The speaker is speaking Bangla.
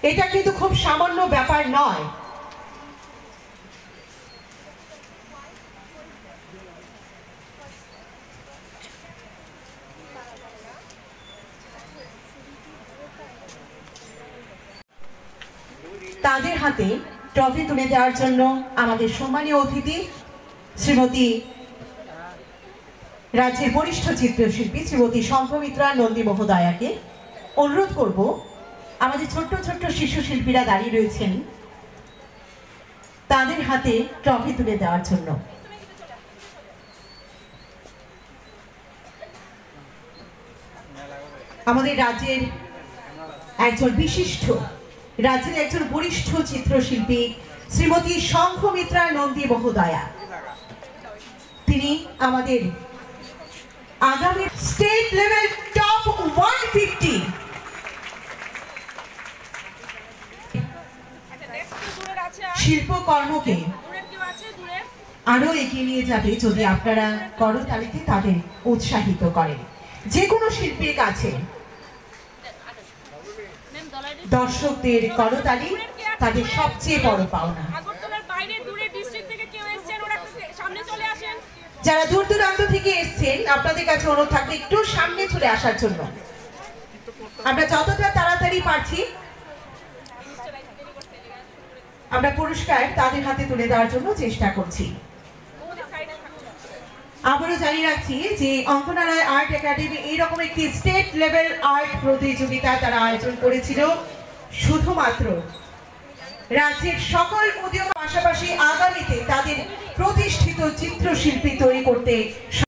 এটা কিন্তু খুব সামান্য ব্যাপার নয়। তাদের হাতে ট্রফি তুলে দেওয়ার জন্য আমাদের সম্মানীয় অতিথি শ্রীমতী রাজ্যের বরিষ্ঠ চিত্রশিল্পী শ্রীমতী শঙ্খমিত্রা নন্দী মহোদয়াকে অনুরোধ করব আমাদের ছোট্ট ছোট্ট শিশু শিল্পীরা দাঁড়িয়ে রয়েছেন তাদের হাতে ট্রফি তুলে দেওয়ার জন্য। আমাদের রাজ্যের একজন বিশিষ্ট বরিষ্ঠ চিত্রশিল্পী শ্রীমতী শঙ্খমিত্রা নন্দী মহোদয়া, তিনি আমাদের আগামী স্টেট লেভেল টপ 150 শিল্পকর্মকে আরো এগিয়ে নিয়ে যাবে যদি আপনারা করতালিতে তাদের উৎসাহিত করেন। যে কোনো শিল্পীর কাছে দর্শকদের করতালি তাদের সবচেয়ে বড় পাওনা। যারা দূর দূরান্ত থেকে এসেছেন আপনাদের কাছে অনুরোধ থাকবে একটু সামনে চলে আসার জন্য। আমরা যতটা তাড়াতাড়ি পারছি আমরা পুরস্কার তাদের হাতে তুলে দেওয়ার জন্য চেষ্টা করছি। আবারও জানিয়ে রাখছি যে অঙ্কনা রায় আর্ট একাডেমি এইরকম একটি স্টেট লেভেল আর্ট প্রতিযোগিতা তারা আয়োজন করেছিল শুধুমাত্র রাজ্যের সকল উদ্যোগ পাশাপাশি আগামীতে তাদের প্রতিষ্ঠিত চিত্রশিল্পী তৈরি করতে।